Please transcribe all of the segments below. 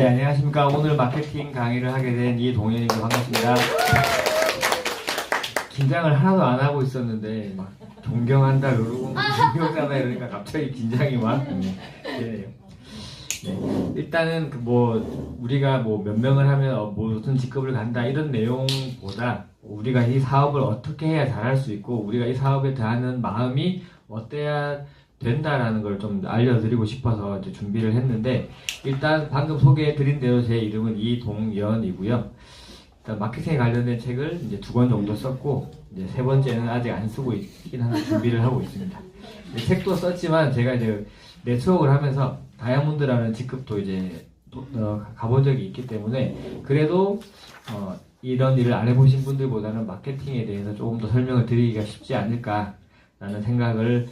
네, 안녕하십니까. 오늘 마케팅 강의를 하게 된 이동현입니다. 반갑습니다. 긴장을 하나도 안 하고 있었는데 막 존경한다 그러고 존경하다 이러니까 갑자기 긴장이 막 되네요. 네. 일단은 우리가 몇 명을 하면 무슨 직급을 간다 이런 내용보다 우리가 이 사업을 어떻게 해야 잘할 수 있고 우리가 이 사업에 대하는 마음이 어때야 된다라는 걸 좀 알려드리고 싶어서 이제 준비를 했는데, 일단 방금 소개해드린 대로 제 이름은 이동연이고요. 일단 마케팅에 관련된 책을 이제 2권 정도 썼고, 이제 3번째는 아직 안 쓰고 있긴 한데 준비를 하고 있습니다. 책도 썼지만 제가 이제 네트워크를 하면서 다이아몬드라는 직급도 이제 가본 적이 있기 때문에 그래도 이런 일을 안 해보신 분들보다는 마케팅에 대해서 조금 더 설명을 드리기가 쉽지 않을까라는 생각을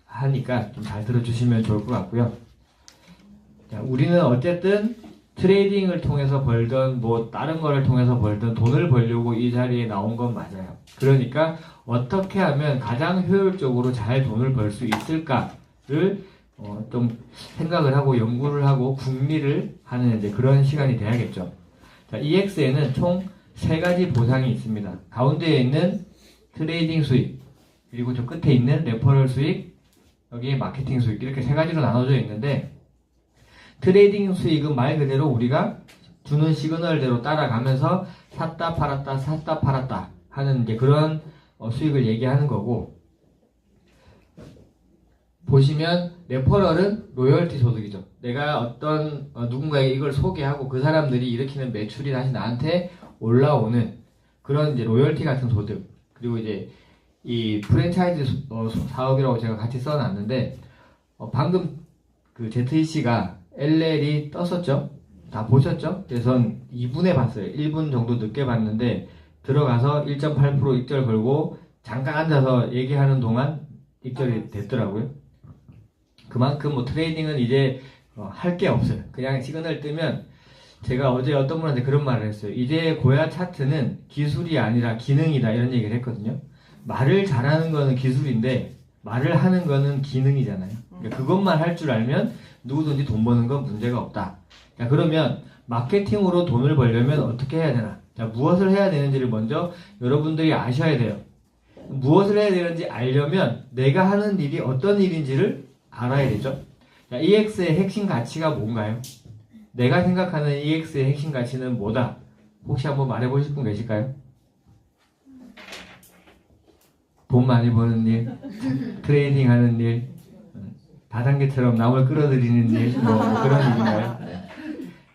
하니까 좀 잘 들어주시면 좋을 것 같고요. 자, 우리는 어쨌든 트레이딩을 통해서 벌던 다른 거를 통해서 벌던 돈을 벌려고 이 자리에 나온 건 맞아요. 그러니까 어떻게 하면 가장 효율적으로 잘 돈을 벌 수 있을까를 좀 생각을 하고 연구를 하고 궁리를 하는 이제 그런 시간이 돼야겠죠. 자, EX에는 총 3가지 보상이 있습니다. 가운데에 있는 트레이딩 수익, 그리고 저 끝에 있는 레퍼럴 수익, 여기에 마케팅 수익, 이렇게 3가지로 나눠져 있는데, 트레이딩 수익은 말 그대로 우리가 주는 시그널대로 따라가면서 샀다 팔았다 샀다 팔았다 하는 이제 그런 수익을 얘기하는 거고, 보시면 레퍼럴은 로열티 소득이죠. 내가 어떤 누군가에게 이걸 소개하고 그 사람들이 일으키는 매출이 다시 나한테 올라오는 그런 이제 로열티 같은 소득. 그리고 이제 이 프랜차이즈 사업이라고 제가 같이 써놨는데, 방금 그 ZEC가 LL이 떴었죠? 다 보셨죠? 그래서 전 2분에 봤어요. 1분 정도 늦게 봤는데 들어가서 1.8% 익절 걸고 잠깐 앉아서 얘기하는 동안 익절이 됐더라고요. 그만큼 트레이딩은 이제 할 게 없어요. 그냥 시그널 뜨면, 제가 어제 어떤 분한테 그런 말을 했어요. 이제 고야 차트는 기술이 아니라 기능이다 이런 얘기를 했거든요. 말을 잘하는 거는 기술인데 말을 하는 거는 기능이잖아요. 그러니까 그것만 할 줄 알면 누구든지 돈 버는 건 문제가 없다. 자, 그러면 마케팅으로 돈을 벌려면 어떻게 해야 되나? 자, 무엇을 해야 되는지를 먼저 여러분들이 아셔야 돼요. 무엇을 해야 되는지 알려면 내가 하는 일이 어떤 일인지를 알아야 되죠. 자, EX의 핵심 가치가 뭔가요? 내가 생각하는 EX의 핵심 가치는 뭐다? 혹시 한번 말해보실 분 계실까요? 돈 많이 버는 일, 트레이딩 하는 일, 다단계처럼 남을 끌어들이는 일, 그런 일인가요?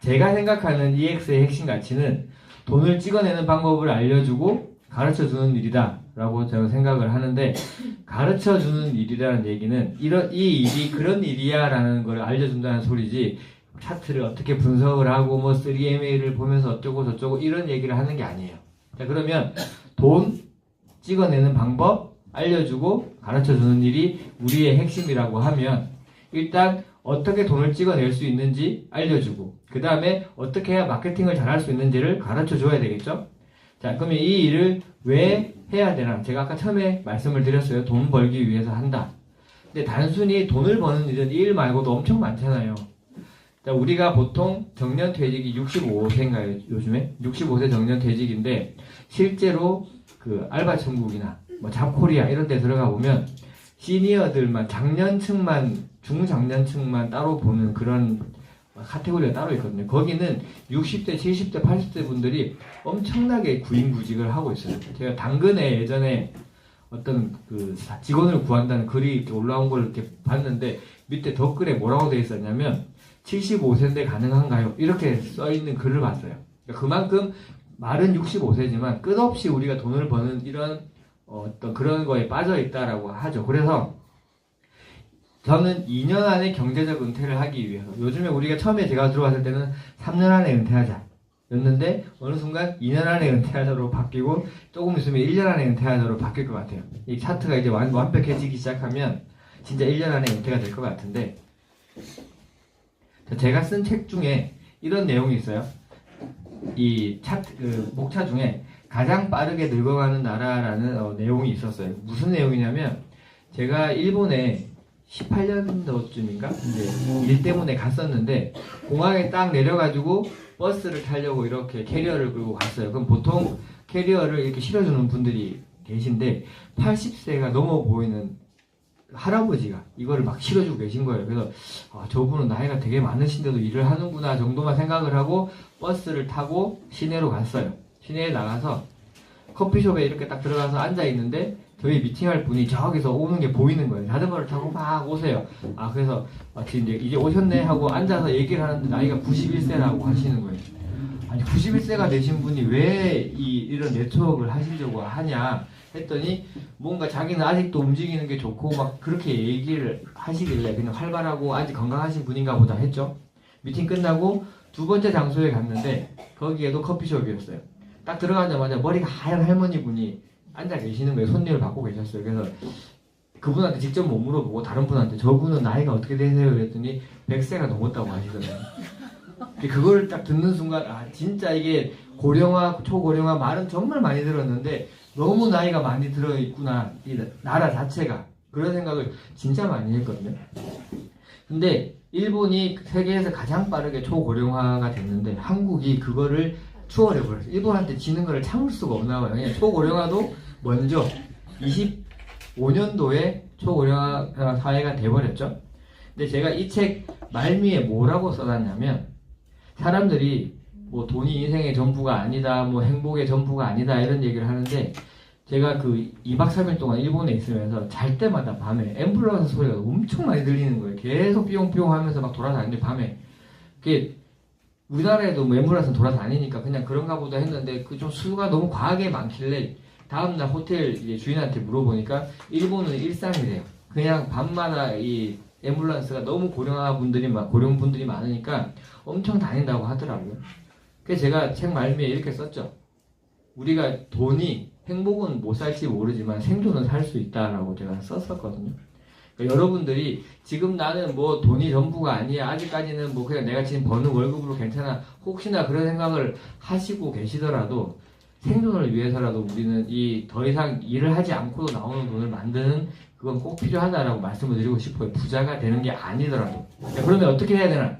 제가 생각하는 EX의 핵심 가치는 돈을 찍어내는 방법을 알려주고 가르쳐주는 일이다 라고 저는 생각을 하는데, 가르쳐주는 일이라는 얘기는 이 일이 그런 일이야 라는 걸 알려준다는 소리지, 차트를 어떻게 분석을 하고 3MA를 보면서 어쩌고 저쩌고 이런 얘기를 하는 게 아니에요. 자, 그러면 돈 찍어내는 방법 알려주고 가르쳐주는 일이 우리의 핵심이라고 하면, 일단 어떻게 돈을 찍어낼 수 있는지 알려주고 그 다음에 어떻게 해야 마케팅을 잘할 수 있는지를 가르쳐줘야 되겠죠. 자, 그러면 이 일을 왜 해야 되나? 제가 아까 처음에 말씀을 드렸어요. 돈 벌기 위해서 한다. 근데 단순히 돈을 버는 일은 이 일 말고도 엄청 많잖아요. 자, 우리가 보통 정년퇴직이 65세인가요? 요즘에 65세 정년퇴직인데, 실제로 그 알바천국이나 잡코리아 이런 데 들어가 보면 시니어들만, 중장년층만 따로 보는 그런 카테고리가 따로 있거든요. 거기는 60대, 70대, 80대 분들이 엄청나게 구인구직을 하고 있어요. 제가 당근에 예전에 어떤 그 직원을 구한다는 글이 이렇게 올라온 걸 이렇게 봤는데, 밑에 댓글에 뭐라고 되어 있었냐면 75세인데 가능한가요? 이렇게 써있는 글을 봤어요. 그러니까 그만큼 말은 65세지만 끝없이 우리가 돈을 버는 이런 어떤 그런 거에 빠져 있다라고 하죠. 그래서 저는 2년 안에 경제적 은퇴를 하기 위해서, 요즘에 우리가 처음에 제가 들어왔을 때는 3년 안에 은퇴하자 였는데 어느 순간 2년 안에 은퇴하자로 바뀌고 조금 있으면 1년 안에 은퇴하자로 바뀔 것 같아요. 이 차트가 이제 완벽해지기 시작하면 진짜 1년 안에 은퇴가 될 것 같은데, 제가 쓴 책 중에 이런 내용이 있어요. 이 차트, 목차 중에 가장 빠르게 늙어가는 나라라는 내용이 있었어요. 무슨 내용이냐면, 제가 일본에 18년도쯤인가? 이제 일 때문에 갔었는데 공항에 딱 내려가지고 버스를 타려고 이렇게 캐리어를 끌고 갔어요. 그럼 보통 캐리어를 이렇게 실어주는 분들이 계신데 80세가 넘어 보이는 할아버지가 이거를 막 실어주고 계신 거예요. 그래서 저분은 나이가 되게 많으신데도 일을 하는구나 정도만 생각을 하고 버스를 타고 시내로 갔어요. 시내에 나가서 커피숍에 이렇게 딱 들어가서 앉아 있는데 저희 미팅할 분이 저기서 오는 게 보이는 거예요. 자전거를 타고 막 오세요. 그래서 지금 이제 오셨네 하고 앉아서 얘기를 하는데 나이가 91세라고 하시는 거예요. 아니 91세가 되신 분이 왜 이런 네트워크를 하시려고 하냐 했더니 뭔가 자기는 아직도 움직이는 게 좋고 막 그렇게 얘기를 하시길래 그냥 활발하고 아직 건강하신 분인가 보다 했죠. 미팅 끝나고 두 번째 장소에 갔는데 거기에도 커피숍이었어요. 딱 들어가자마자 머리가 하얀 할머니 분이 앉아 계시는 거예요. 손님을 받고 계셨어요. 그래서 그분한테 직접 못 물어보고 다른 분한테 저분은 나이가 어떻게 되세요? 그랬더니 100세가 넘었다고 하시더라고요. 그걸 딱 듣는 순간 진짜 이게 고령화, 초고령화 말은 정말 많이 들었는데 너무 나이가 많이 들어있구나 이 나라 자체가 그런 생각을 진짜 많이 했거든요. 근데 일본이 세계에서 가장 빠르게 초고령화가 됐는데 한국이 그거를 추월해버렸어요. 일본한테 지는 거를 참을 수가 없나 봐요. 그냥 초고령화도 먼저 25년도에 초고령화 사회가 돼버렸죠. 근데 제가 이 책 말미에 뭐라고 써놨냐면 사람들이 뭐 돈이 인생의 전부가 아니다, 뭐 행복의 전부가 아니다 이런 얘기를 하는데 제가 그 2박 3일 동안 일본에 있으면서 잘 때마다 밤에 앰뷸런스 소리가 엄청 많이 들리는 거예요. 계속 삐용삐용 하면서 막 돌아다니는데 밤에 그게 우리나라에도 뭐 앰뷸런스는 돌아다니니까 그냥 그런가 보다 했는데 그 좀 수가 너무 과하게 많길래 다음날 호텔 이제 주인한테 물어보니까 일본은 일상이래요. 그냥 밤마다 이 앰뷸런스가 너무 고령화 분들이 고령 분들이 많으니까 엄청 다닌다고 하더라고요. 그래서 제가 책 말미에 이렇게 썼죠. 우리가 돈이 행복은 못 살지 모르지만 생존은 살 수 있다라고 제가 썼었거든요. 그러니까 여러분들이 지금 나는 뭐 돈이 전부가 아니야. 아직까지는 뭐 그냥 내가 지금 버는 월급으로 괜찮아. 혹시나 그런 생각을 하시고 계시더라도 생존을 위해서라도 우리는 더 이상 일을 하지 않고도 나오는 돈을 만드는 그건 꼭 필요하다라고 말씀을 드리고 싶어요. 부자가 되는 게 아니더라도. 자, 그러면 어떻게 해야 되나?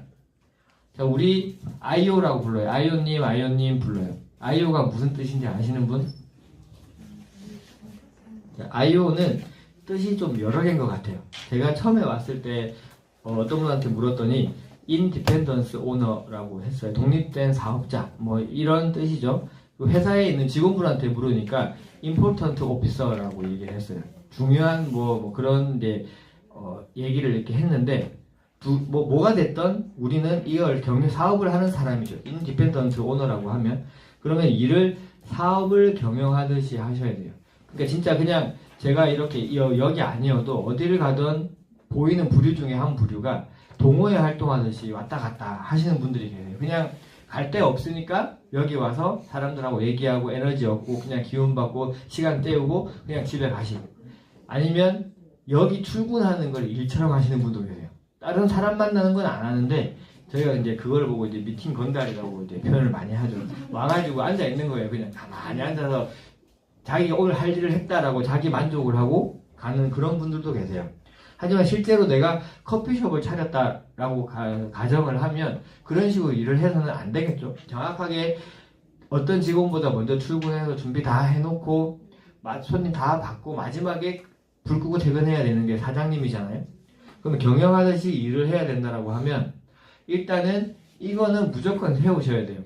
자, 우리 아이오라고 불러요. 아이오님 불러요. 아이오가 무슨 뜻인지 아시는 분? 자, 아이오는 뜻이 좀 여러 개인 것 같아요. 제가 처음에 왔을 때 어떤 분한테 물었더니 Independence Owner라고 했어요. 독립된 사업자 뭐 이런 뜻이죠. 회사에 있는 직원분한테 물으니까 Important Officer라고 얘기를 했어요. 중요한 뭐 그런 얘기를 이렇게 했는데 뭐가 됐던 우리는 이걸 사업을 하는 사람이죠. Independent Owner라고 하면 그러면 일을 사업을 경영하듯이 하셔야 돼요. 그러니까 진짜 그냥 제가 이렇게 여기 아니어도 어디를 가든 보이는 부류 중에 한 부류가 동호회 활동하듯이 왔다 갔다 하시는 분들이 계세요. 그냥 갈 데 없으니까 여기 와서 사람들하고 얘기하고 에너지 얻고 그냥 기운 받고 시간 때우고 그냥 집에 가시고 아니면 여기 출근하는 걸 일처럼 하시는 분도 계세요. 다른 사람 만나는 건 안 하는데 저희가 이제 그걸 보고 이제 미팅 건달이라고 이제 표현을 많이 하죠. 와가지고 앉아 있는 거예요. 그냥 가만히 앉아서 자기가 오늘 할 일을 했다라고 자기 만족을 하고 가는 그런 분들도 계세요. 하지만 실제로 내가 커피숍을 차렸다라고 가정을 하면 그런 식으로 일을 해서는 안 되겠죠. 정확하게 어떤 직원보다 먼저 출근해서 준비 다 해놓고 손님 다 받고 마지막에 불 끄고 퇴근해야 되는 게 사장님이잖아요. 그럼 경영하듯이 일을 해야 된다라고 하면 일단은 이거는 무조건 세우셔야 돼요.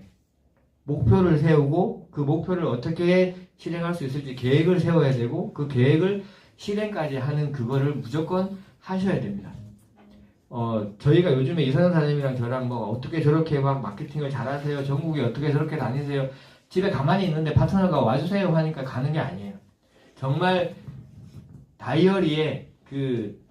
목표를 세우고 그 목표를 어떻게 실행할 수 있을지 계획을 세워야 되고 그 계획을 실행까지 하는 그거를 무조건 하셔야 됩니다. 저희가 요즘에 이선영 사장님이랑 저랑 뭐 어떻게 저렇게 막 마케팅을 잘하세요. 전국에 어떻게 저렇게 다니세요. 집에 가만히 있는데 파트너가 와주세요 하니까 가는 게 아니에요. 정말 다이어리에 그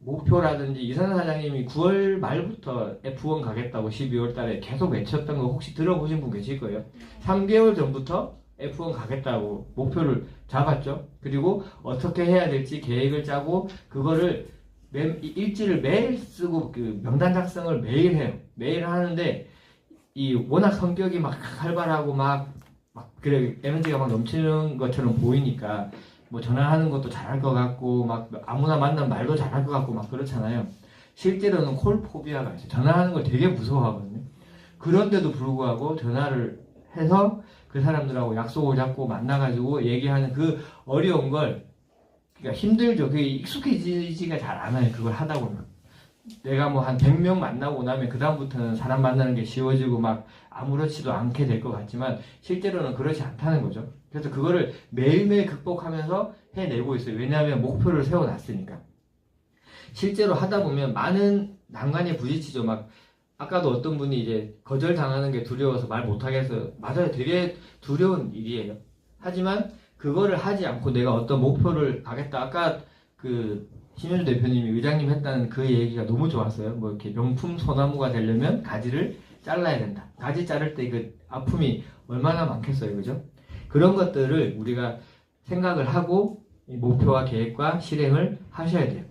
목표라든지 이선영 사장님이 9월 말부터 F1 가겠다고 12월 달에 계속 외쳤던 거 혹시 들어보신 분 계실 거예요. 3개월 전부터 F1 가겠다고 목표를 잡았죠. 그리고 어떻게 해야 될지 계획을 짜고 그거를 일지를 매일 쓰고 그 명단 작성을 매일 해요. 매일 하는데 워낙 성격이 막 활발하고 막 그래 에너지가 막 넘치는 것처럼 보이니까 뭐 전화하는 것도 잘할 것 같고 막 아무나 만나면 말도 잘할 것 같고 막 그렇잖아요. 실제로는 콜포비아가 있어요. 전화하는 걸 되게 무서워하거든요. 그런데도 불구하고 전화를 해서 그 사람들하고 약속을 잡고 만나가지고 얘기하는 그 어려운 걸, 그러니까 힘들죠. 그게 익숙해지지가 잘 않아요. 그걸 하다 보면. 내가 뭐 한 100명 만나고 나면 그다음부터는 사람 만나는 게 쉬워지고 막 아무렇지도 않게 될 것 같지만 실제로는 그렇지 않다는 거죠. 그래서 그거를 매일매일 극복하면서 해내고 있어요. 왜냐하면 목표를 세워놨으니까. 실제로 하다 보면 많은 난관에 부딪히죠. 막 아까도 어떤 분이 이제 거절당하는 게 두려워서 말 못하겠어요. 맞아요. 되게 두려운 일이에요. 하지만 그거를 하지 않고 내가 어떤 목표를 가겠다. 아까 그 신현주 대표님이 의장님 했다는 그 얘기가 너무 좋았어요. 뭐 이렇게 명품 소나무가 되려면 가지를 잘라야 된다. 가지 자를 때 그 아픔이 얼마나 많겠어요. 그죠? 그런 것들을 우리가 생각을 하고 목표와 계획과 실행을 하셔야 돼요.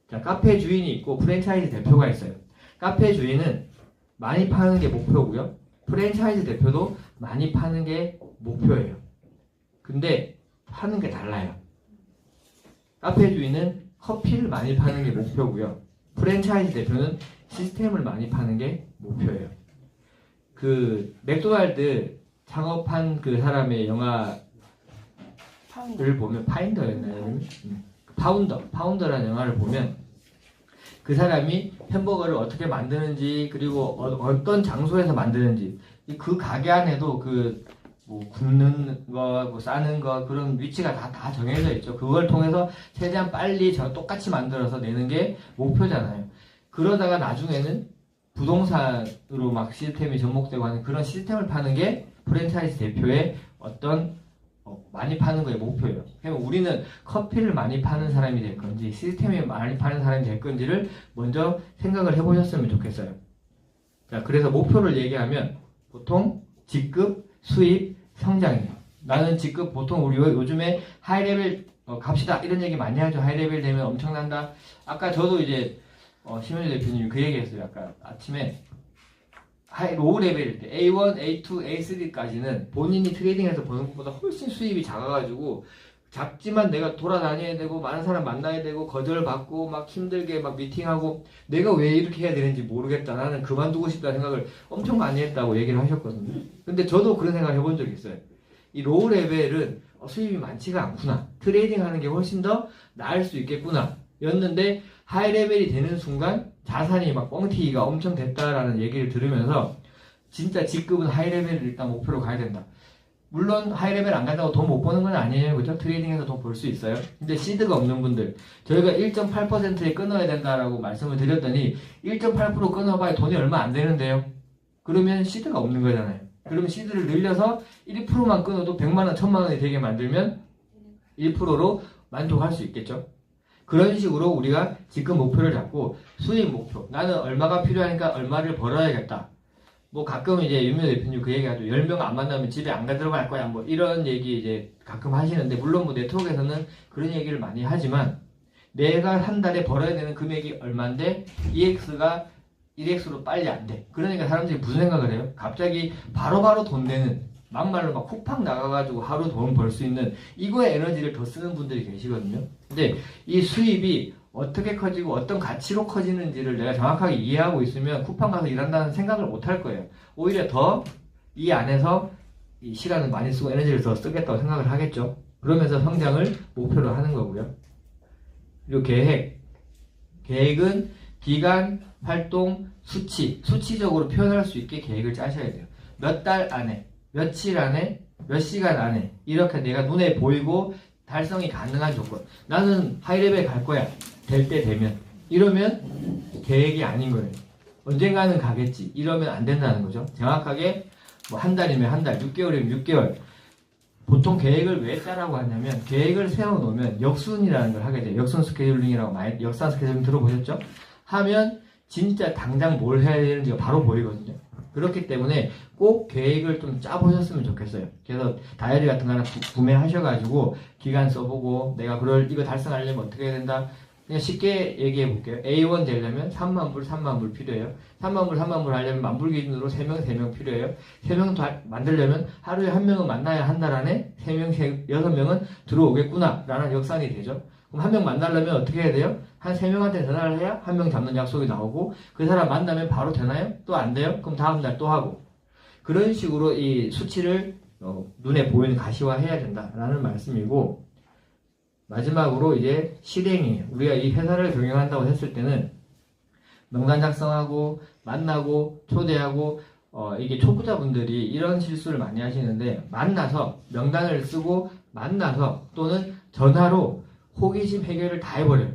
자, 카페 주인이 있고 프랜차이즈 대표가 있어요. 카페 주인은 많이 파는 게 목표고요. 프랜차이즈 대표도 많이 파는 게 목표예요. 근데 파는 게 달라요. 카페 주인은 커피를 많이 파는 게 목표고요. 프랜차이즈 대표는 시스템을 많이 파는 게 목표예요. 그 맥도날드 창업한 그 사람의 영화를 보면 파인더였나요? 파운더라는 영화를 보면 그 사람이 햄버거를 어떻게 만드는지 그리고 어떤 장소에서 만드는지 그 가게 안에도 그 뭐 굽는 거, 뭐 싸는 거 그런 위치가 다 정해져 있죠. 그걸 통해서 최대한 빨리 똑같이 만들어서 내는 게 목표잖아요. 그러다가 나중에는 부동산으로 막 시스템이 접목되고 하는 그런 시스템을 파는 게 프랜차이즈 대표의 어떤 많이 파는 거의 목표예요. 그러면 우리는 커피를 많이 파는 사람이 될 건지 시스템이 많이 파는 사람이 될 건지를 먼저 생각을 해보셨으면 좋겠어요. 자, 그래서 목표를 얘기하면 보통 직급, 수입, 성장이에요. 나는 직급 보통 우리 요즘에 하이레벨 갑시다 이런 얘기 많이 하죠. 하이레벨 되면 엄청난다. 아까 저도 이제 심현주 대표님이 그 얘기했어요. 아까 아침에 로우 레벨일 때 A1, A2, A3까지는 본인이 트레이딩해서 버는 것보다 훨씬 수입이 작아가지고 작지만 내가 돌아다녀야 되고 많은 사람 만나야 되고 거절받고 막 힘들게 막 미팅하고 내가 왜 이렇게 해야 되는지 모르겠다. 나는 그만두고 싶다 생각을 엄청 많이 했다고 얘기를 하셨거든요. 근데 저도 그런 생각을 해본 적이 있어요. 이 로우 레벨은 수입이 많지가 않구나. 트레이딩 하는 게 훨씬 더 나을 수 있겠구나. 였는데 하이 레벨이 되는 순간 자산이 막 뻥튀기가 엄청 됐다라는 얘기를 들으면서 진짜 직급은 하이 레벨을 일단 목표로 가야 된다. 물론 하이 레벨 안 간다고 돈 못 버는 건 아니에요. 그죠? 트레이딩에서 돈 벌 수 있어요. 근데 시드가 없는 분들 저희가 1.8%에 끊어야 된다라고 말씀을 드렸더니 1.8% 끊어봐야 돈이 얼마 안 되는데요. 그러면 시드가 없는 거잖아요. 그러면 시드를 늘려서 1%만 끊어도 100만원, 1000만원이 되게 만들면 1%로 만족할 수 있겠죠. 그런 식으로 우리가 직급 목표를 잡고 수입 목표. 나는 얼마가 필요하니까 얼마를 벌어야겠다. 뭐 가끔 이제 윤명 대표님 그 얘기하죠. 10명 안 만나면 집에 안 들어갈 거야. 뭐 이런 얘기 이제 가끔 하시는데 물론 뭐 네트워크에서는 그런 얘기를 많이 하지만 내가 한 달에 벌어야 되는 금액이 얼마인데 EX가 1X로 빨리 안 돼. 그러니까 사람들이 무슨 생각을 해요? 갑자기 바로바로 돈 되는 막말로 막 훅팍 나가가지고 하루 돈 벌 수 있는 이거에 에너지를 더 쓰는 분들이 계시거든요. 근데 이 수입이 어떻게 커지고 어떤 가치로 커지는지를 내가 정확하게 이해하고 있으면 쿠팡 가서 일한다는 생각을 못 할 거예요. 오히려 더 이 안에서 이 시간을 많이 쓰고 에너지를 더 쓰겠다고 생각을 하겠죠. 그러면서 성장을 목표로 하는 거고요. 그리고 계획은 기간, 활동, 수치적으로 표현할 수 있게 계획을 짜셔야 돼요. 몇 달 안에, 며칠 안에, 몇 시간 안에 이렇게 내가 눈에 보이고 달성이 가능한 조건. 나는 하이레벨 갈 거야. 될 때 되면. 이러면 계획이 아닌 거예요. 언젠가는 가겠지. 이러면 안 된다는 거죠. 정확하게 뭐 한 달이면 한 달, 6개월이면 6개월. 보통 계획을 왜 짜라고 하냐면 계획을 세워놓으면 역순이라는 걸 하게 돼요. 역순 스케줄링이라고 많이 역산 스케줄링 들어보셨죠? 하면 진짜 당장 뭘 해야 되는지가 바로 보이거든요. 그렇기 때문에 꼭 계획을 좀 짜보셨으면 좋겠어요. 그래서 다이어리 같은 거 하나 구매하셔가지고 기간 써보고 내가 이거 달성하려면 어떻게 해야 된다. 그냥 쉽게 얘기해 볼게요. A1 되려면 3만 불 필요해요. 3만 불 하려면 만불 기준으로 3명 필요해요. 3명 만들려면 하루에 1명은 만나야 한 달 안에 3명, 6명은 들어오겠구나 라는 역산이 되죠. 그럼 1명 만나려면 어떻게 해야 돼요? 한 3명한테 전화를 해야 1명 잡는 약속이 나오고 그 사람 만나면 바로 되나요? 또 안 돼요? 그럼 다음날 또 하고 그런 식으로 이 수치를 눈에 보이는 가시화해야 된다라는 말씀이고 마지막으로 이제 실행이에요. 우리가 이 회사를 경영한다고 했을 때는 명단 작성하고 만나고 초대하고 이게 초보자분들이 이런 실수를 많이 하시는데 만나서 명단을 쓰고 만나서 또는 전화로 호기심 해결을 다 해버려요.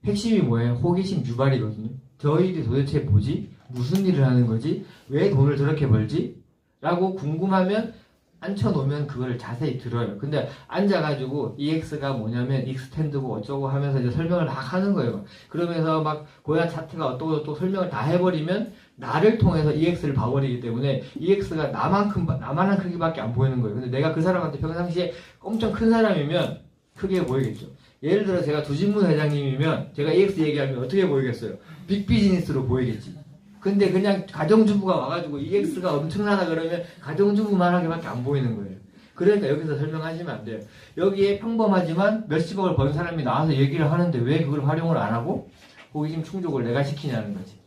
핵심이 뭐예요? 호기심 유발이거든요. 저희들이 도대체 뭐지? 무슨 일을 하는 거지? 왜 돈을 저렇게 벌지? 라고 궁금하면 앉혀놓으면 그걸 자세히 들어요. 근데 앉아가지고 EX가 뭐냐면 익스텐드고 어쩌고 하면서 이제 설명을 막 하는 거예요. 그러면서 막 고야 차트가 어떠고 또 설명을 다 해버리면 나를 통해서 EX를 봐버리기 때문에 EX가 나만한 크기밖에 안 보이는 거예요. 근데 내가 그 사람한테 평상시에 엄청 큰 사람이면 크게 보이겠죠. 예를 들어 제가 두진문 회장님이면 제가 EX 얘기하면 어떻게 보이겠어요? 빅비즈니스로 보이겠지. 근데 그냥 가정주부가 와가지고 EX가 엄청나다 그러면 가정주부만하게밖에 안 보이는 거예요. 그러니까 여기서 설명하시면 안 돼요. 여기에 평범하지만 몇십억을 번 사람이 나와서 얘기를 하는데 왜 그걸 활용을 안 하고 호기심 충족을 내가 시키냐는 거지.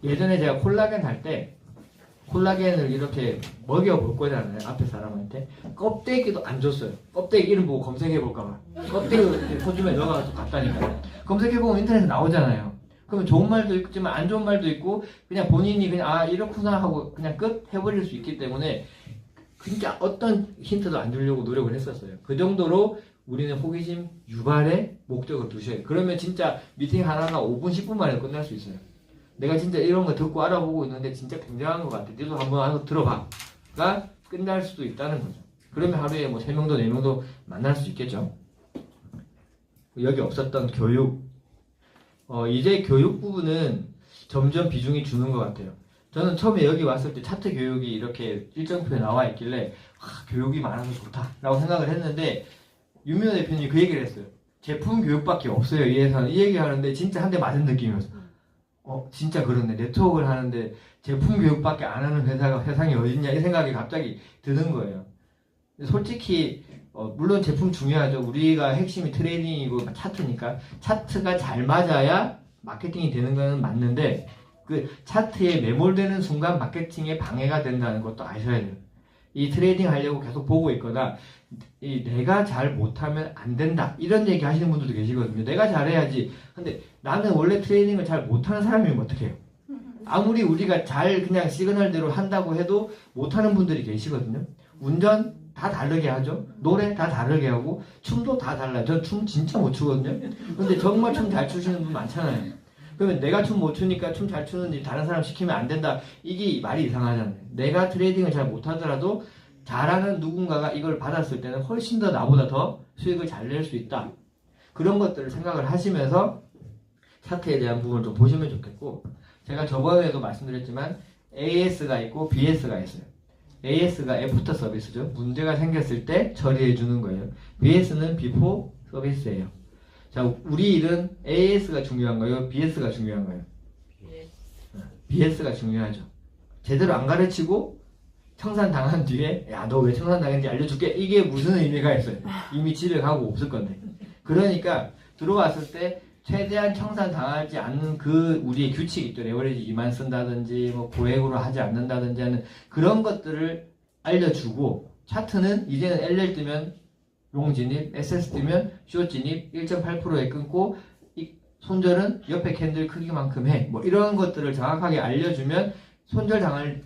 예전에 제가 콜라겐 할 때 콜라겐을 이렇게 먹여볼 거잖아요. 앞에 사람한테. 껍데기도 안 줬어요. 껍데기 이름 보고 검색해볼까봐. 껍데기 소주에 넣어가지고 갔다니까요. 검색해보면 인터넷에 나오잖아요. 그러면 좋은 말도 있지만 안 좋은 말도 있고 그냥 본인이 그냥 아 이렇구나 하고 그냥 끝 해버릴 수 있기 때문에 진짜 어떤 힌트도 안 주려고 노력을 했었어요. 그 정도로 우리는 호기심 유발에 목적을 두셔야 돼요. 그러면 진짜 미팅 하나가 5분 10분 만에 끝날 수 있어요. 내가 진짜 이런 거 듣고 알아보고 있는데 진짜 굉장한 것 같아. 너도 한번 와서 들어봐가 끝날 수도 있다는 거죠. 그러면 하루에 뭐 3명도 4명도 만날 수 있겠죠. 여기 없었던 교육 이제 교육 부분은 점점 비중이 주는 것 같아요. 저는 처음에 여기 왔을 때 차트 교육이 이렇게 일정표에 나와 있길래 교육이 많아서 좋다라고 생각을 했는데 유민호 대표님이 그 얘기를 했어요. 제품 교육밖에 없어요. 이 회사는. 이 얘기하는데 진짜 한 대 맞은 느낌이었어요. 진짜 그렇네. 네트워크를 하는데 제품 교육밖에 안 하는 회사가 세상에 어딨냐 이 생각이 갑자기 드는 거예요. 솔직히 물론 제품 중요하죠. 우리가 핵심이 트레이딩이고 차트니까 차트가 잘 맞아야 마케팅이 되는 건 맞는데 그 차트에 매몰되는 순간 마케팅에 방해가 된다는 것도 아셔야 돼요. 이 트레이딩 하려고 계속 보고 있거나 내가 잘 못하면 안 된다 이런 얘기 하시는 분들도 계시거든요. 내가 잘해야지. 근데 나는 원래 트레이딩을 잘 못하는 사람이면 어떡해요? 아무리 우리가 잘 그냥 시그널대로 한다고 해도 못하는 분들이 계시거든요. 운전 다 다르게 하죠. 노래 다 다르게 하고 춤도 다 달라요. 전 춤 진짜 못 추거든요. 근데 정말 춤 잘 추시는 분 많잖아요. 그러면 내가 춤 못 추니까 춤 잘 추는지 다른 사람 시키면 안 된다. 이게 말이 이상하잖아요. 내가 트레이딩을 잘 못하더라도 잘하는 누군가가 이걸 받았을 때는 훨씬 더 나보다 더 수익을 잘 낼 수 있다. 그런 것들을 생각을 하시면서 차트에 대한 부분을 좀 보시면 좋겠고 제가 저번에도 말씀드렸지만 AS가 있고 BS가 있어요. AS가 애프터 서비스죠. 문제가 생겼을 때 처리해 주는 거예요. BS는 비포 서비스예요. 자, 우리 일은 AS가 중요한 거예요? BS가 중요한 거예요? BS가 중요하죠. 제대로 안 가르치고 청산당한 뒤에 야, 너 왜 청산당했는지 알려줄게. 이게 무슨 의미가 있어요? 이미 집에 가고 없을 건데. 그러니까 들어왔을 때 최대한 청산당하지 않는 그 우리의 규칙이 있죠. 레버리지 2만 쓴다든지 뭐 고액으로 하지 않는다든지 하는 그런 것들을 알려주고 차트는 이제는 LL 뜨면 롱 진입, SS 뜨면 숏 진입 1.8%에 끊고 이 손절은 옆에 캔들 크기만큼 해. 뭐 이런 것들을 정확하게 알려주면 손절당할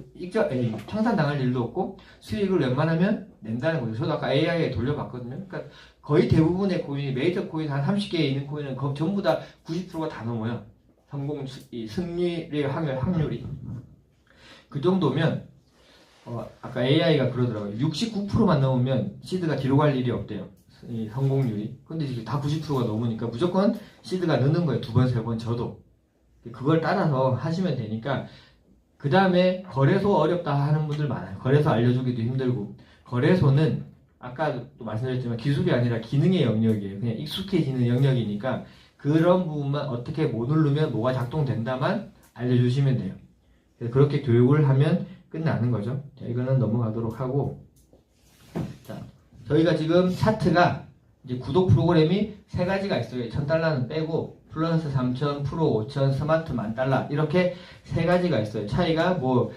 청산당할 일도 없고 수익을 웬만하면 낸다는 거죠. 저도 아까 AI에 돌려봤거든요. 그러니까 거의 대부분의 코인이 메이저 코인 한 30개에 있는 코인은 전부 다 90%가 다 넘어요. 승리의 확률이. 그 정도면 아까 AI가 그러더라고요. 69%만 넘으면 시드가 뒤로 갈 일이 없대요. 이 성공률이. 근데 지금 다 90%가 넘으니까 무조건 시드가 느는 거예요. 2번, 3번 저도. 그걸 따라서 하시면 되니까 그 다음에 거래소 어렵다 하는 분들 많아요. 거래소 알려주기도 힘들고 거래소는 아까도 말씀드렸지만 기술이 아니라 기능의 영역이에요. 그냥 익숙해지는 영역이니까 그런 부분만 어떻게 뭐 누르면 뭐가 작동된다만 알려주시면 돼요. 그래서 그렇게 교육을 하면 끝나는 거죠. 자, 이거는 넘어가도록 하고, 자, 저희가 지금 차트가 이제 구독 프로그램이 세 가지가 있어요. $1000는 빼고 플러스 3,000, 프로 5,000, 스마트 10,000달러 이렇게 세 가지가 있어요. 차이가 뭐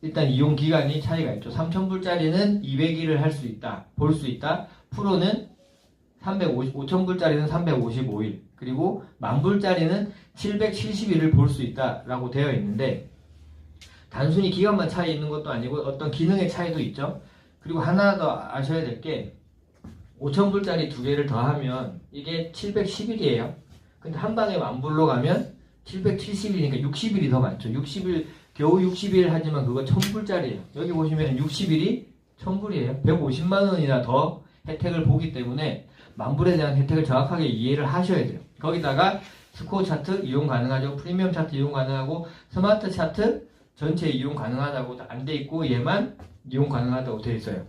일단 이용 기간이 차이가 있죠. 3,000불짜리는 200일을 할 수 있다, 볼 수 있다. 프로는 5,000불짜리는 355일, 그리고 10,000불짜리는 770일을 볼 수 있다라고 되어 있는데, 단순히 기간만 차이 있는 것도 아니고 어떤 기능의 차이도 있죠. 그리고 하나 더 아셔야 될 게 5,000불짜리 두 개를 더하면 이게 710일이에요. 근데 한 방에 10,000불로 가면 770일이니까 60일이 더 많죠. 60일, 겨우 60일 하지만 그거 1,000불짜리예요. 여기 보시면 60일이 1,000불이에요. 150만 원이나 더 혜택을 보기 때문에 10,000불에 대한 혜택을 정확하게 이해를 하셔야 돼요. 거기다가 스코어 차트 이용 가능하죠. 프리미엄 차트 이용 가능하고, 스마트 차트 전체 이용 가능하다고 안 돼 있고 얘만 이용 가능하다고 돼 있어요.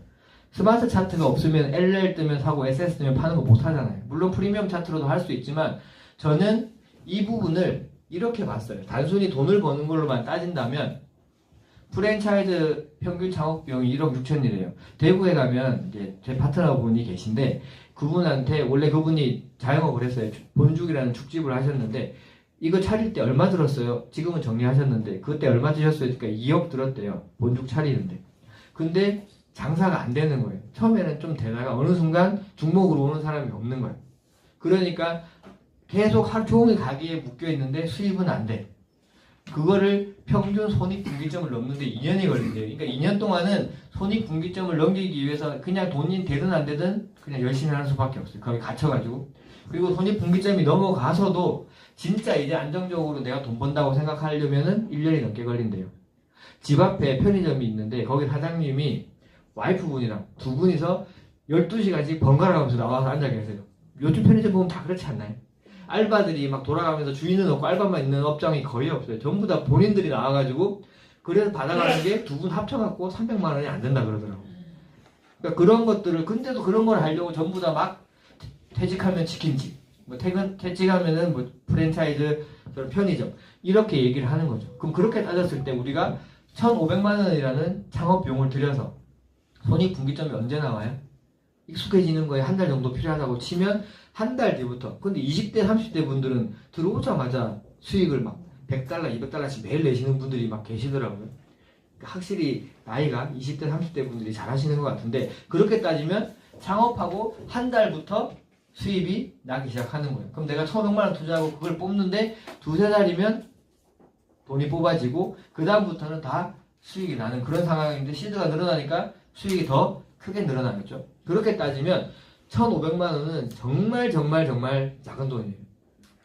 스마트 차트가 없으면 LL 뜨면 사고 SS 뜨면 파는 거 못 하잖아요. 물론 프리미엄 차트로도 할 수 있지만 저는 이 부분을 이렇게 봤어요. 단순히 돈을 버는 걸로만 따진다면 프랜차이즈 평균 창업 비용이 1억 6천이래요. 대구에 가면 이제 제 파트너분이 계신데, 그분한테 원래 그분이 자영업을 했어요. 본죽이라는 죽집을 하셨는데 이거 차릴 때 얼마 들었어요? 지금은 정리하셨는데 그때 얼마 드셨어요? 그러니까 2억 들었대요. 본죽 차리는데. 근데 장사가 안 되는 거예요. 처음에는 좀 되다가 어느 순간 중목으로 오는 사람이 없는 거예요. 그러니까 계속 하루 종일 가게에 묶여 있는데 수입은 안 돼. 그거를 평균 손익분기점을 넘는데 2년이 걸린대요. 그러니까 2년 동안은 손익분기점을 넘기기 위해서 그냥 돈이 되든 안 되든 그냥 열심히 하는 수밖에 없어요. 거기 갇혀가지고. 그리고 손익분기점이 넘어가서도 진짜 이제 안정적으로 내가 돈 번다고 생각하려면은 1년이 넘게 걸린대요. 집 앞에 편의점이 있는데 거기 사장님이 와이프분이랑 두 분이서 12시간씩 번갈아 가면서 나와서 앉아 계세요. 요즘 편의점 보면 다 그렇지 않나요? 알바들이 막 돌아가면서 주인은 없고 알바만 있는 업장이 거의 없어요. 전부 다 본인들이 나와가지고 그래서 받아가는 게 두 분 합쳐갖고 300만 원이 안 된다 그러더라고. 그러니까 그런 것들을, 근데도 그런 걸 하려고 전부 다 막 퇴직하면 치킨집, 뭐 퇴직하면은 뭐 프랜차이즈 편의점 이렇게 얘기를 하는 거죠. 그럼 그렇게 따졌을 때 우리가 1,500만 원이라는 창업 비용을 들여서 손익분기점이 언제 나와요? 익숙해지는 거에 한 달 정도 필요하다고 치면 한 달 뒤부터. 근데 20대 30대 분들은 들어오자마자 수익을 막 100달러 200달러씩 매일 내시는 분들이 막 계시더라고요. 그러니까 확실히 나이가 20대 30대 분들이 잘하시는 것 같은데, 그렇게 따지면 창업하고 한 달부터 수입이 나기 시작하는 거예요. 그럼 내가 1,500만 원 투자하고 그걸 뽑는데 두세 달이면 돈이 뽑아지고 그 다음부터는 다 수익이 나는 그런 상황인데, 시드가 늘어나니까 수익이 더 크게 늘어나겠죠. 그렇게 따지면 1,500만 원은 정말 작은 돈이에요.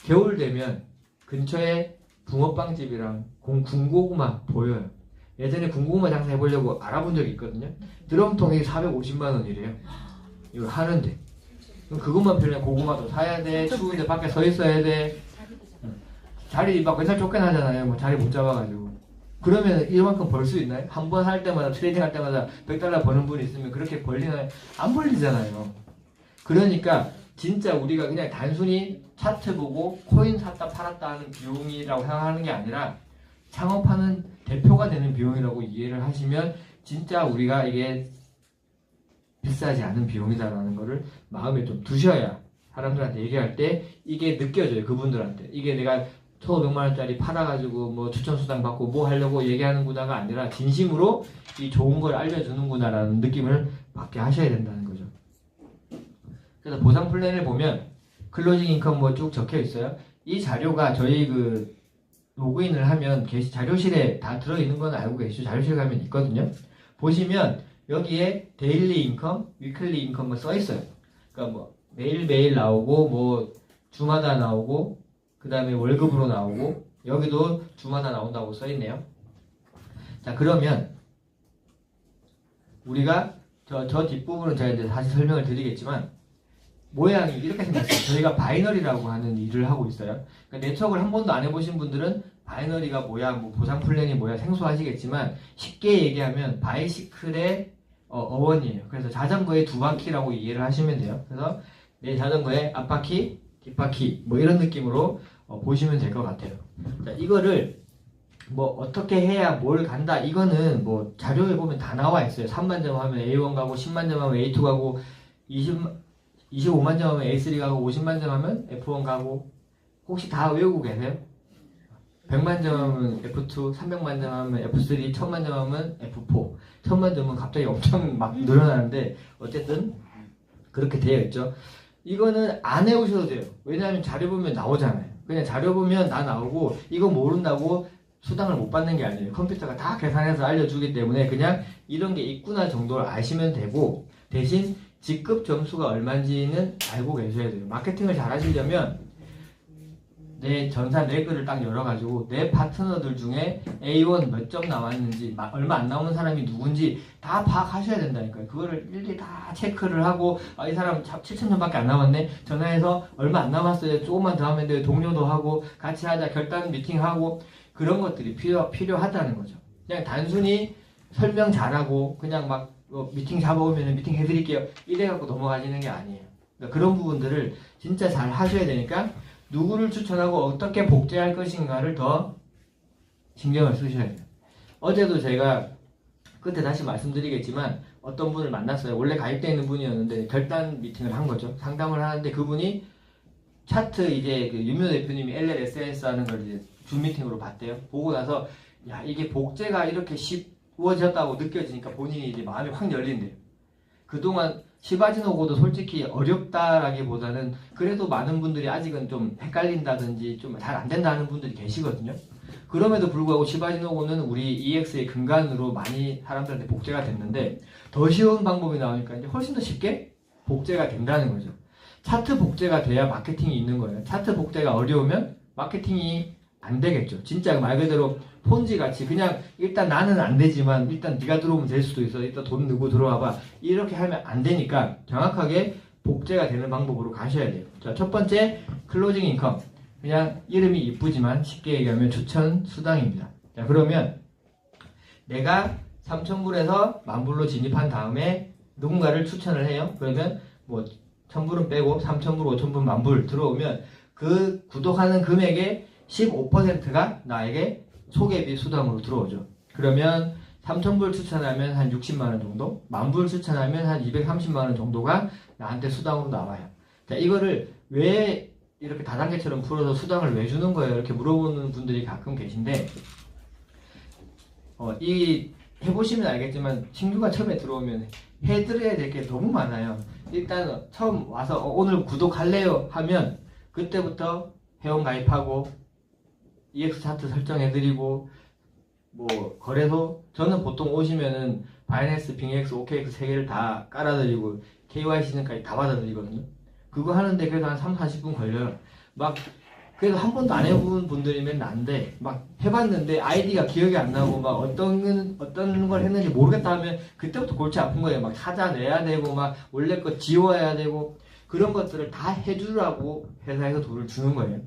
겨울 되면 근처에 붕어빵집이랑 군고구마 보여요. 예전에 군고구마 장사 해보려고 알아본 적이 있거든요. 드럼통이 450만 원이래요. 이걸 하는데. 그럼 그것만 필요해. 고구마도 사야 돼. 추운데 밖에 서 있어야 돼. 자리 막 맨날 쫓겨나잖아요. 뭐 자리 못 잡아가지고. 그러면 이만큼 벌 수 있나요? 한 번 할 때마다, 트레이딩 할 때마다 100달러 버는 분이 있으면 그렇게 벌리나요? 안 벌리잖아요. 그러니까 진짜 우리가 그냥 단순히 차트 보고 코인 샀다 팔았다 하는 비용이라고 생각하는 게 아니라 창업하는 대표가 되는 비용이라고 이해를 하시면 진짜 우리가 이게 비싸지 않은 비용이다라는 거를 마음에 좀 두셔야 사람들한테 얘기할 때 이게 느껴져요. 그분들한테. 이게 내가 1,500만 원짜리 팔아가지고 뭐 추천수당 받고 뭐 하려고 얘기하는구나가 아니라 진심으로 이 좋은 걸 알려주는구나라는 느낌을 받게 하셔야 된다는 거죠. 그래서 보상 플랜을 보면 클로징 인컴 뭐 쭉 적혀 있어요. 이 자료가 저희 그 로그인을 하면 자료실에 다 들어있는 건 알고 계시죠? 자료실 가면 있거든요. 보시면 여기에 데일리 인컴, 위클리 인컴 뭐 써 있어요. 그러니까 뭐 매일매일 나오고 뭐 주마다 나오고 그 다음에 월급으로 나오고 여기도 주마다 나온다고 써 있네요. 자, 그러면 우리가 저 뒷부분은 제가 이제 다시 설명을 드리겠지만 모양이 이렇게 생겼어요. 저희가 바이너리라고 하는 일을 하고 있어요. 그러니까 네트워크를 한 번도 안 해보신 분들은 바이너리가 뭐야, 뭐 보상 플랜이 뭐야 생소하시겠지만 쉽게 얘기하면 바이시클의 어원이에요. 그래서 자전거의 두 바퀴라고 이해를 하시면 돼요. 그래서 내 자전거의 앞바퀴, 뒷바퀴 뭐 이런 느낌으로 보시면 될 것 같아요. 자, 이거를 뭐 어떻게 해야 뭘 간다 이거는 뭐 자료에 보면 다 나와 있어요. 3만 점 하면 A1 가고 10만 점 하면 A2 가고 25만 점 하면 A3 가고 50만 점 하면 F1 가고 혹시 다 외우고 계세요? 100만 점 하면 F2, 300만 점 하면 F3, 1000만 점 하면 F4 1000만 점은 갑자기 엄청 막 늘어나는데 어쨌든 그렇게 되어 있죠. 이거는 안 해오셔도 돼요. 왜냐하면 자료 보면 나오잖아요. 그냥 자료 보면 다 나오고 이거 모른다고 수당을 못 받는 게 아니에요. 컴퓨터가 다 계산해서 알려주기 때문에 그냥 이런 게 있구나 정도를 아시면 되고 대신 직급 점수가 얼마인지는 알고 계셔야 돼요. 마케팅을 잘 하시려면 내 전사 레그를 딱 열어가지고 내 파트너들 중에 A1 몇 점 나왔는지 얼마 안 나오는 사람이 누군지 다 파악하셔야 된다니까요. 그거를 일일이 다 체크를 하고 이 사람 7,000점밖에 안 남았네. 전화해서 얼마 안 남았어요. 조금만 더 하면 돼요. 동료도 하고 같이 하자 결단 미팅하고 그런 것들이 필요하다는 거죠. 그냥 단순히 설명 잘하고 그냥 막 미팅 잡아오면 미팅 해드릴게요. 이래갖고 넘어가지는 게 아니에요. 그러니까 그런 부분들을 진짜 잘 하셔야 되니까 누구를 추천하고 어떻게 복제할 것인가를 더 신경을 쓰셔야 돼요. 어제도 제가 그때 다시 말씀드리겠지만 어떤 분을 만났어요. 원래 가입되어 있는 분이었는데 결단 미팅을 한 거죠. 상담을 하는데 그분이 차트 이제 그 유명 대표님이 LLSS 하는 걸 이제 줌 미팅으로 봤대요. 보고 나서 야 이게 복제가 이렇게 쉬워졌다고 느껴지니까 본인이 이제 마음이 확 열린대요. 그동안 시바지노고도 솔직히 어렵다라기보다는 그래도 많은 분들이 아직은 좀 헷갈린다든지 좀 잘 안 된다는 분들이 계시거든요. 그럼에도 불구하고 시바지노고는 우리 EX의 근간으로 많이 사람들한테 복제가 됐는데 더 쉬운 방법이 나오니까 이제 훨씬 더 쉽게 복제가 된다는 거죠. 차트 복제가 돼야 마케팅이 있는 거예요. 차트 복제가 어려우면 마케팅이 안 되겠죠. 진짜 말 그대로 폰지 같이 그냥 일단 나는 안 되지만 일단 네가 들어오면 될 수도 있어. 일단 돈 넣고 들어와봐. 이렇게 하면 안 되니까 정확하게 복제가 되는 방법으로 가셔야 돼요. 자, 첫 번째 클로징 인컴. 그냥 이름이 이쁘지만 쉽게 얘기하면 추천 수당입니다. 자, 그러면 내가 3,000불에서 10,000불로 진입한 다음에 누군가를 추천을 해요. 그러면 뭐 1,000불은 빼고 3,000불, 5,000불, 10,000불 들어오면 그 구독하는 금액의 15%가 나에게 소개비 수당으로 들어오죠. 그러면 3,000불 추천하면 한 60만원 정도, 10,000불 추천하면 한 230만원 정도가 나한테 수당으로 나와요. 자, 이거를 왜 이렇게 다단계처럼 풀어서 수당을 왜 주는 거예요? 이렇게 물어보는 분들이 가끔 계신데, 이 해보시면 알겠지만 친구가 처음에 들어오면 해드려야 될 게 너무 많아요. 일단 처음 와서 오늘 구독할래요 하면 그때부터 회원 가입하고 EX 차트 설정해드리고 뭐 거래소 저는 보통 오시면은 바이낸스, 빙엑스, OKX 3개를 다 깔아드리고 KYC는까지 다 받아드리거든요. 그거 하는데 그래도 한 3, 40분 걸려요. 막 그래도 한 번도 안 해본 분들이면 난데 막 해봤는데 아이디가 기억이 안 나고 막 어떤 걸 했는지 모르겠다 하면 그때부터 골치 아픈 거예요. 막 찾아내야 되고 막 원래 거 지워야 되고 그런 것들을 다 해주라고 회사에서 돈을 주는 거예요.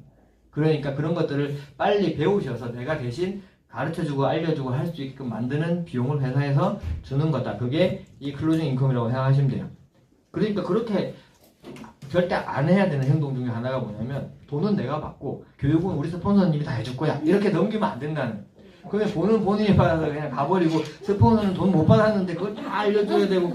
그러니까 그런 것들을 빨리 배우셔서 내가 대신 가르쳐주고 알려주고 할 수 있게끔 만드는 비용을 회사에서 주는 거다. 그게 이 클로징 인컴이라고 생각하시면 돼요. 그러니까 그렇게 절대 안 해야 되는 행동 중에 하나가 뭐냐면 돈은 내가 받고 교육은 우리 스폰서님이 다 해줄 거야. 이렇게 넘기면 안 된다는. 그러면 돈은 본인이 받아서 그냥 가버리고 스폰서는 돈 못 받았는데 그걸 다 알려줘야 되고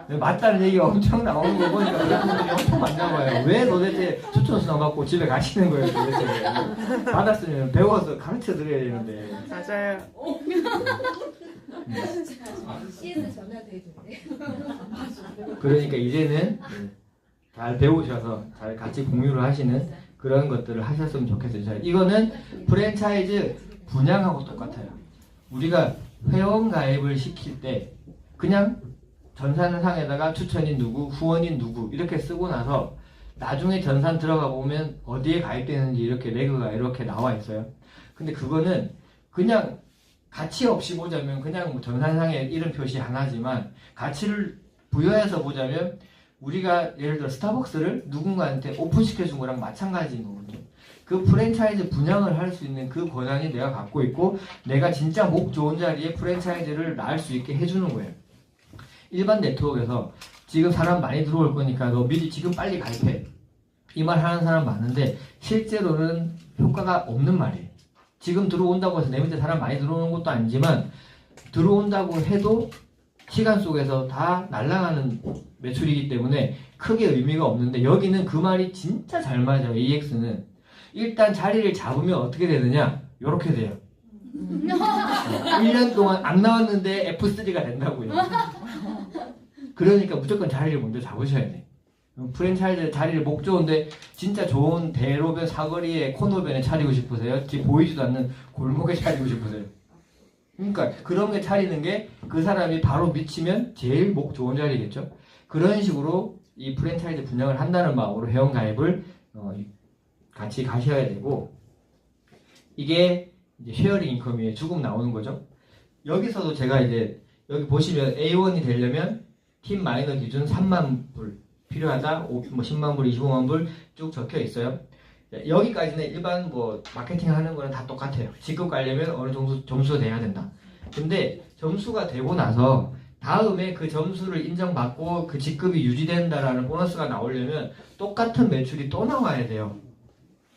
맞다는 얘기가 엄청 나오는 거 보니까 그런 분들이 엄청 많나 봐요. 왜 도대체 추천수당 받고 집에 가시는 거예요 도대체. 받았으면 배워서 가르쳐 드려야 되는데. 맞아요. CS 전화도 해주네. 그러니까 이제는 잘 배우셔서 잘 같이 공유를 하시는 그런 것들을 하셨으면 좋겠어요. 자, 이거는 프랜차이즈 분양하고 똑같아요. 우리가 회원 가입을 시킬 때 그냥 전산상에다가 추천인 누구, 후원인 누구 이렇게 쓰고 나서 나중에 전산 들어가 보면 어디에 가입되는지 이렇게 레그가 이렇게 나와 있어요. 근데 그거는 그냥 가치 없이 보자면 그냥 뭐 전산상에 이름 표시 하나지만 가치를 부여해서 보자면 우리가 예를 들어 스타벅스를 누군가한테 오픈시켜준 거랑 마찬가지인 거거든요. 그 프랜차이즈 분양을 할 수 있는 그 권한이 내가 갖고 있고 내가 진짜 목 좋은 자리에 프랜차이즈를 낳을 수 있게 해주는 거예요. 일반 네트워크에서 지금 사람 많이 들어올 거니까 너 미리 지금 빨리 가입해. 이 말 하는 사람 많은데 실제로는 효과가 없는 말이에요. 지금 들어온다고 해서 내 밑에 사람 많이 들어오는 것도 아니지만 들어온다고 해도 시간 속에서 다 날아가는 매출이기 때문에 크게 의미가 없는데 여기는 그 말이 진짜 잘 맞아요. AX는 일단 자리를 잡으면 어떻게 되느냐 이렇게 돼요. 1년 동안 안 나왔는데 F3가 된다고요. 그러니까 무조건 자리를 먼저 잡으셔야 돼. 프랜차이즈 자리를 목 좋은데 진짜 좋은 대로변 사거리에 코너변에 차리고 싶으세요? 뒤 보이지도 않는 골목에 차리고 싶으세요? 그러니까 그런 게 차리는 게 그 사람이 바로 미치면 제일 목 좋은 자리겠죠. 그런 식으로 이 프랜차이즈 분양을 한다는 마음으로 회원가입을 같이 가셔야 되고 이게 이제 쉐어링 인컴이 죽음 나오는 거죠. 여기서도 제가 이제 여기 보시면 A1이 되려면 팀 마이너 기준 3만 불 필요하다. 뭐 10만 불, 25만 불 쭉 적혀 있어요. 여기까지는 일반 뭐 마케팅 하는 거는 다 똑같아요. 직급 가려면 어느 정도 점수가 돼야 된다. 근데 점수가 되고 나서 다음에 그 점수를 인정받고 그 직급이 유지된다라는 보너스가 나오려면 똑같은 매출이 또 나와야 돼요.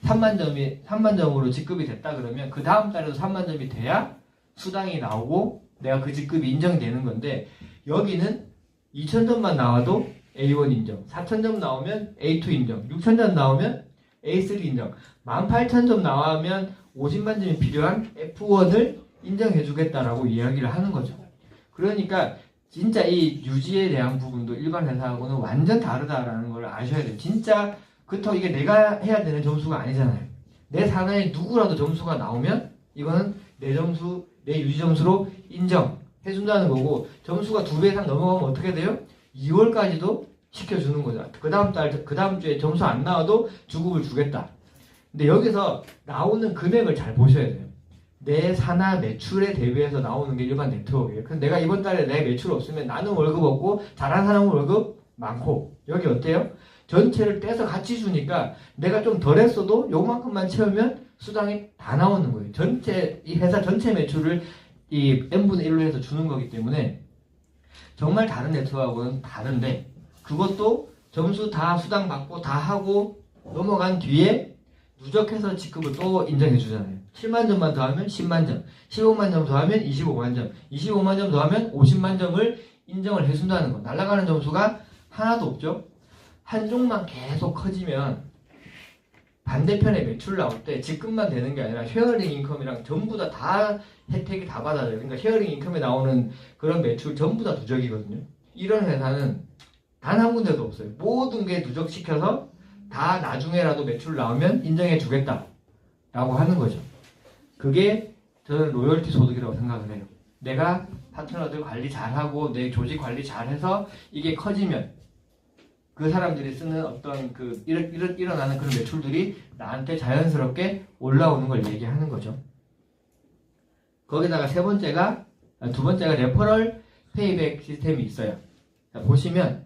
3만 점으로 직급이 됐다 그러면 그 다음 달에도 3만 점이 돼야 수당이 나오고 내가 그 직급이 인정되는 건데 여기는 2,000점만 나와도 A1 인정, 4,000점 나오면 A2 인정, 6,000점 나오면 A3 인정, 18,000점 나오면 50만 점이 필요한 F1을 인정해주겠다라고 이야기를 하는 거죠. 그러니까 진짜 이 유지에 대한 부분도 일반 회사하고는 완전 다르다라는 걸 아셔야 돼요. 진짜 그렇다고 이게 내가 해야 되는 점수가 아니잖아요. 내 산하에 누구라도 점수가 나오면 이거는 내 점수, 내 유지 점수로 인정해준다는 거고 점수가 2배 이상 넘어가면 어떻게 돼요? 2월까지도 시켜주는 거죠. 그 다음 주에 점수 안 나와도 주급을 주겠다. 근데 여기서 나오는 금액을 잘 보셔야 돼요. 내 산하 매출에 대비해서 나오는 게 일반 네트워크예요. 그래서 내가 이번 달에 내 매출 없으면 나는 월급 없고 잘하는 사람은 월급 많고 여기 어때요? 전체를 떼서 같이 주니까 내가 좀 덜 했어도 요만큼만 채우면 수당이 다 나오는 거예요. 이 회사 전체 매출을 이 n분의 1로 해서 주는 거기 때문에 정말 다른 네트워크하고는 다른데 그것도 점수 다 수당 받고 다 하고 넘어간 뒤에 누적해서 직급을 또 인정해 주잖아요. 7만 점만 더하면 10만 점, 15만 점 더하면 25만 점, 25만 점 더하면 50만 점을 인정을 해준다는 거. 날아가는 점수가 하나도 없죠. 한쪽만 계속 커지면 반대편에 매출 나올 때 직급만 되는 게 아니라 쉐어링 인컴이랑 전부 다 혜택이 다 받아요. 그러니까 쉐어링 인컴에 나오는 그런 매출 전부 다 누적이거든요. 이런 회사는 단 한 군데도 없어요. 모든 게 누적시켜서 다 나중에라도 매출 나오면 인정해 주겠다 라고 하는 거죠. 그게 저는 로열티 소득이라고 생각을 해요. 내가 파트너들 관리 잘하고 내 조직 관리 잘해서 이게 커지면 그 사람들이 쓰는 어떤 일어나는 그런 매출들이 나한테 자연스럽게 올라오는 걸 얘기하는 거죠. 거기다가 두 번째가 레퍼럴 페이백 시스템이 있어요. 자, 보시면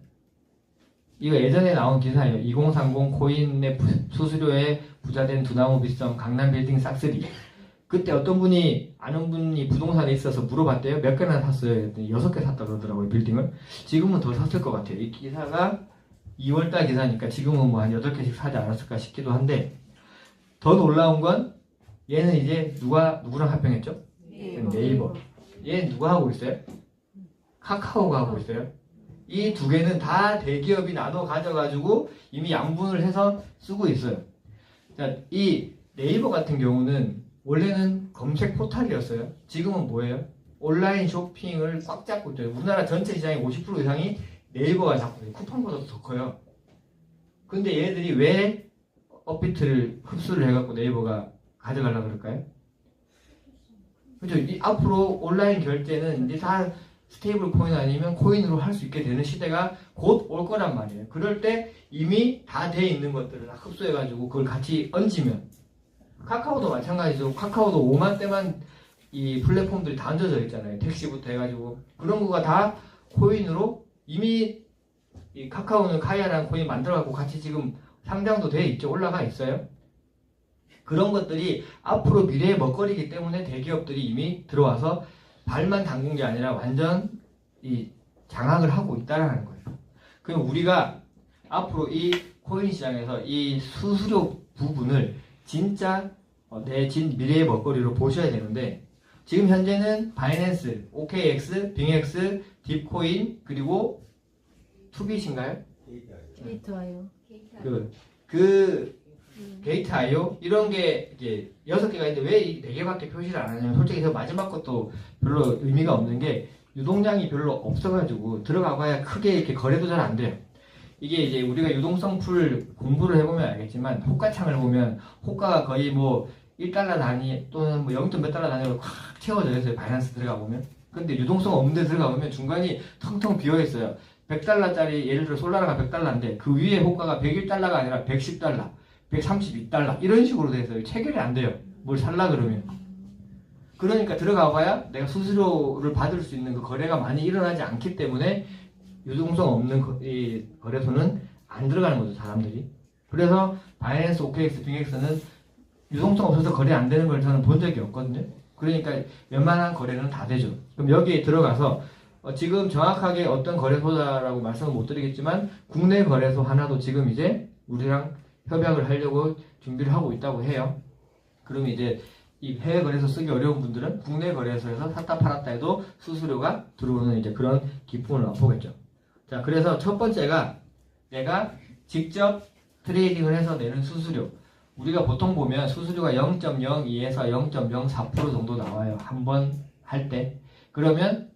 이거 예전에 나온 기사예요. 2030 코인의 수수료에 부자된 두나무 빗썸 강남 빌딩 싹쓸이. 그때 어떤 분이 아는 분이 부동산에 있어서 물어봤대요. 몇 개나 샀어요? 6개 샀다 그러더라고요. 빌딩을. 지금은 더 샀을 것 같아요. 이 기사가 2월달 기사니까 지금은 뭐 한 8개씩 사지 않았을까 싶기도 한데 더 놀라운 건 얘는 이제 누구랑 합병했죠? 네이버. 얘 누가 하고 있어요? 카카오가 하고 있어요. 이 두 개는 다 대기업이 나눠 가져가지고 이미 양분을 해서 쓰고 있어요. 자, 이 네이버 같은 경우는 원래는 검색 포털이었어요. 지금은 뭐예요? 온라인 쇼핑을 꽉 잡고 있어요. 우리나라 전체 시장의 50% 이상이 네이버가 잡고 있어요. 쿠팡보다도 더 커요. 근데 얘들이 왜 업비트를 흡수를 해갖고 네이버가 가져가려고 그럴까요? 그죠? 앞으로 온라인 결제는 이제 다 스테이블 코인 아니면 코인으로 할 수 있게 되는 시대가 곧 올 거란 말이에요. 그럴 때 이미 다 돼 있는 것들을 다 흡수해가지고 그걸 같이 얹으면 카카오도 마찬가지죠. 카카오도 5만 대만 이 플랫폼들이 다 얹어져 있잖아요. 택시부터 해가지고 그런 거가 다 코인으로 이미 이 카카오는 카이아라는 코인 만들어갖고 같이 지금 상장도 돼 있죠. 올라가 있어요. 그런 것들이 앞으로 미래의 먹거리이기 때문에 대기업들이 이미 들어와서 발만 담근 게 아니라 완전 이 장악을 하고 있다라는 거예요. 그럼 우리가 앞으로 이 코인 시장에서 이 수수료 부분을 진짜 내 미래의 먹거리로 보셔야 되는데 지금 현재는 바이낸스, OKX, 빙엑스, 딥코인 그리고 투빗인가요? 데이터요. 그 게이트.io 이런 게 이제 6개가 있는데 왜 이 4개밖에 표시를 안 하냐면 솔직히 저 마지막 것도 별로 의미가 없는 게 유동량이 별로 없어가지고 들어가봐야 크게 이렇게 거래도 잘 안 돼요. 이게 이제 우리가 유동성 풀 공부를 해보면 알겠지만 호가창을 보면 호가가 거의 뭐 1달러 단위 또는 뭐 0. 몇 달러 단위로 꽉 채워져 있어요. 바이낸스 들어가 보면. 근데 유동성 없는 데 들어가 보면 중간이 텅텅 비어 있어요. 100달러짜리 예를 들어 솔라라가 100달러인데 그 위에 호가가 101달러가 아니라 110달러, 132달러 이런 식으로 돼 있어요. 체결이 안 돼요. 뭘 살라 그러면. 그러니까 들어가 봐야 내가 수수료를 받을 수 있는 그 거래가 많이 일어나지 않기 때문에 유동성 없는 이 거래소는 안 들어가는 거죠, 사람들이. 그래서 바이낸스, OKX, 빙엑스는 유동성 없어서 거래 안 되는 걸 저는 본 적이 없거든요. 그러니까 웬만한 거래는 다 되죠. 그럼 여기에 들어가서 지금 정확하게 어떤 거래소다라고 말씀을 못 드리겠지만 국내 거래소 하나도 지금 이제 우리랑 협약을 하려고 준비를 하고 있다고 해요. 그럼 이제 이 해외 거래소 쓰기 어려운 분들은 국내 거래소에서 샀다 팔았다 해도 수수료가 들어오는 이제 그런 기쁨을 맛보겠죠. 자, 그래서 첫 번째가 내가 직접 트레이딩을 해서 내는 수수료. 우리가 보통 보면 수수료가 0.02에서 0.04% 정도 나와요. 한 번 할 때. 그러면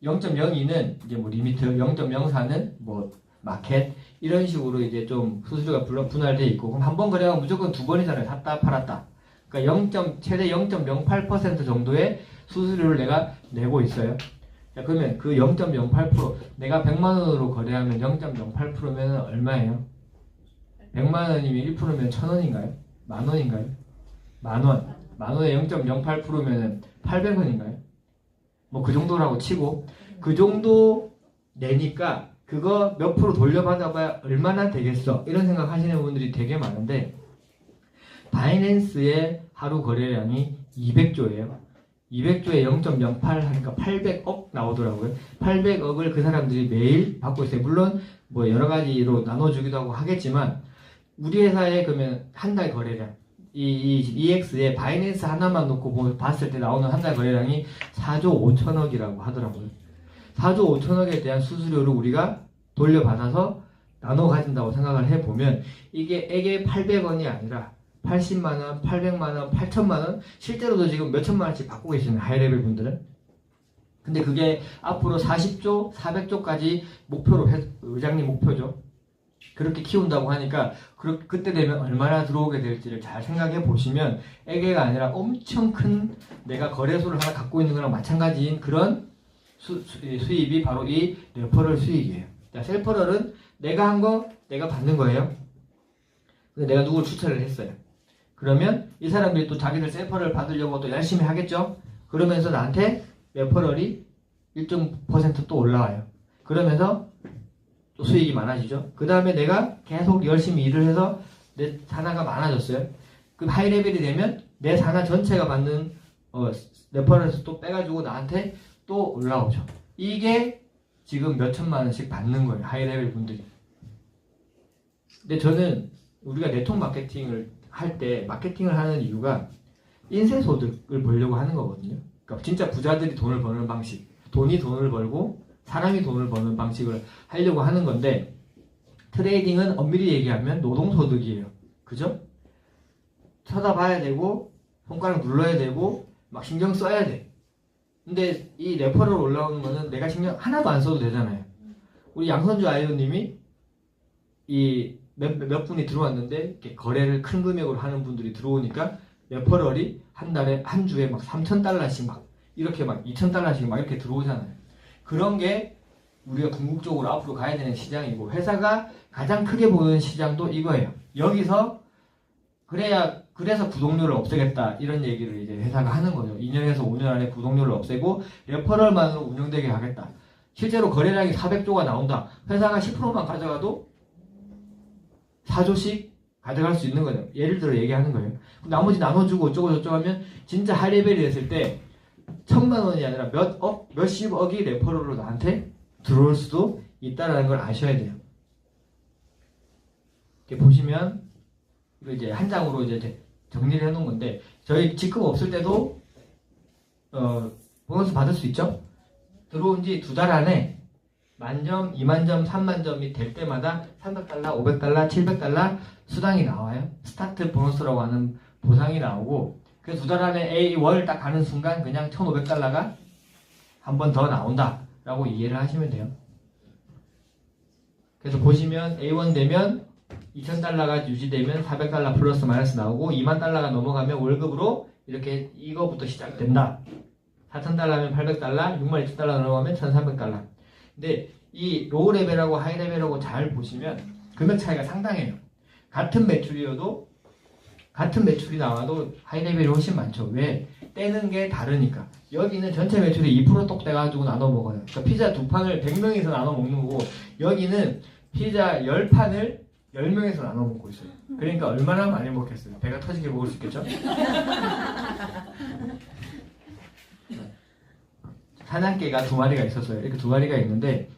0.02는 이제 뭐 리미트, 0.04는 뭐 마켓 이런 식으로 이제 좀 수수료가 분할돼 있고 그럼 한 번 거래하면 무조건 두 번이잖아요. 샀다 팔았다. 그러니까 최대 0.08% 정도의 수수료를 내가 내고 있어요. 자, 그러면 그 0.08% 내가 100만 원으로 거래하면 0.08%면 얼마예요? 100만 원이면 1%면 1000원인가요? 만 원인가요? 만 원. 만 원에 0.08%면 800원인가요? 뭐 그 정도라고 치고 그 정도 내니까 그거 몇 프로 돌려받아봐야 얼마나 되겠어 이런 생각 하시는 분들이 되게 많은데 바이낸스의 하루 거래량이 200조예요. 200조에 0.08 하니까 800억 나오더라고요. 800억을 그 사람들이 매일 받고 있어요. 물론 뭐 여러 가지로 나눠주기도 하고 하겠지만 우리 회사에 그러면 한 달 거래량 이 EX에 바이낸스 하나만 놓고 봤을 때 나오는 한 달 거래량이 4조 5천억이라고 하더라고요. 4조 5천억에 대한 수수료를 우리가 돌려받아서 나눠 가진다고 생각을 해보면 이게 800원이 아니라 80만원, 800만원, 8천만원 실제로도 지금 몇천만원씩 받고 계시는 하이레벨 분들은 근데 그게 앞으로 40조, 400조까지 목표로 의장님 목표죠. 그렇게 키운다고 하니까 그때 되면 얼마나 들어오게 될지를 잘 생각해 보시면 애게가 아니라 엄청 큰 내가 거래소를 하나 갖고 있는 거랑 마찬가지인 그런 수입이 바로 이 레퍼럴 수익이에요. 자, 셀퍼럴은 내가 한 거 내가 받는 거예요. 근데 내가 누구를 추천을 했어요. 그러면 이 사람들이 또 자기들 셀퍼럴 받으려고 또 열심히 하겠죠. 그러면서 나한테 레퍼럴이 일정 % 또 올라와요. 그러면서 또 수익이 많아지죠. 그 다음에 내가 계속 열심히 일을 해서 내 산하가 많아졌어요. 그럼 하이레벨이 되면 내 산하 전체가 받는 레퍼럴에서 또 빼가지고 나한테 또 올라오죠. 이게 지금 몇천만 원씩 받는 거예요. 하이레벨 분들이. 근데 저는 우리가 네트워크 마케팅을 할 때 마케팅을 하는 이유가 인쇄소득을 벌려고 하는 거거든요. 그러니까 진짜 부자들이 돈을 버는 방식, 돈이 돈을 벌고 사람이 돈을 버는 방식을 하려고 하는 건데 트레이딩은 엄밀히 얘기하면 노동소득이에요. 그죠? 쳐다봐야 되고 손가락 눌러야 되고 막 신경 써야 돼. 근데 이 레퍼럴 올라오는 거는 내가 신경 하나도 안 써도 되잖아요. 우리 양선주 아이오님이 이 몇 분이 들어왔는데 이렇게 거래를 큰 금액으로 하는 분들이 들어오니까 레퍼럴이 한 달에 한 주에 막 3,000달러씩 막 이렇게 막 2,000달러씩 막 이렇게 들어오잖아요. 그런 게 우리가 궁극적으로 앞으로 가야 되는 시장이고 회사가 가장 크게 보는 시장도 이거예요. 여기서 그래서 구독료를 없애겠다 이런 얘기를 이제 회사가 하는 거죠. 2년에서 5년 안에 구독료를 없애고 레퍼럴만으로 운영되게 하겠다. 실제로 거래량이 400조가 나온다. 회사가 10%만 가져가도 4조씩 가져갈 수 있는 거죠. 예를 들어 얘기하는 거예요. 나머지 나눠주고 어쩌고 저쩌고 하면 진짜 하이레벨이 됐을 때 1,000만 원이 아니라 몇십억이 레퍼럴로 나한테 들어올 수도 있다는 걸 아셔야 돼요. 이렇게 보시면 이거 이제 한 장으로 이제 정리를 해놓은 건데 저희 직급 없을 때도 보너스 받을 수 있죠. 들어온 지 2달 안에 만점, 2만점, 3만점이 될 때마다 300달러, 500달러, 700달러 수당이 나와요. 스타트 보너스라고 하는 보상이 나오고 그래서 2달 안에 A1 딱 가는 순간 그냥 1,500달러가 한 번 더 나온다 라고 이해를 하시면 돼요. 그래서 보시면 A1 되면 2,000달러가 유지되면 400달러 플러스 마이너스 나오고 2만 달러가 넘어가면 월급으로 이렇게 이거부터 시작된다. 4,000달러면 800달러, 6만 2,000달러 넘어가면 1,300달러. 근데 이 로우 레벨하고 하이 레벨하고 잘 보시면 금액 차이가 상당해요. 같은 매출이어도 같은 매출이 나와도 하이 레벨이 훨씬 많죠. 왜? 떼는 게 다르니까. 여기는 전체 매출이 2%똑 떼가지고 나눠 먹어요. 그러니까 피자 2판을 100명이서 나눠 먹는 거고 여기는 피자 10판을 10명에서 나눠 먹고 있어요. 그러니까 얼마나 많이 먹겠어요. 배가 터지게 먹을 수 있겠죠? 사냥개가 2마리가 있었어요. 이렇게 2마리가 있는데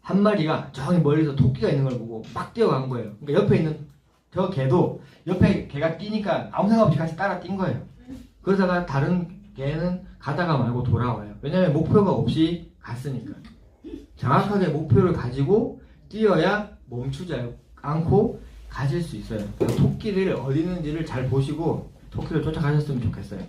한 마리가 저기 멀리서 토끼가 있는 걸 보고 막 뛰어간 거예요. 그러니까 옆에 있는 저 개도 옆에 개가 뛰니까 아무 생각 없이 같이 따라 뛴 거예요. 그러다가 다른 개는 가다가 말고 돌아와요. 왜냐하면 목표가 없이 갔으니까. 정확하게 목표를 가지고 뛰어야 멈추지 않고 가실 수 있어요. 그래서 토끼를 어디 있는지를 잘 보시고 토끼를 쫓아가셨으면 좋겠어요.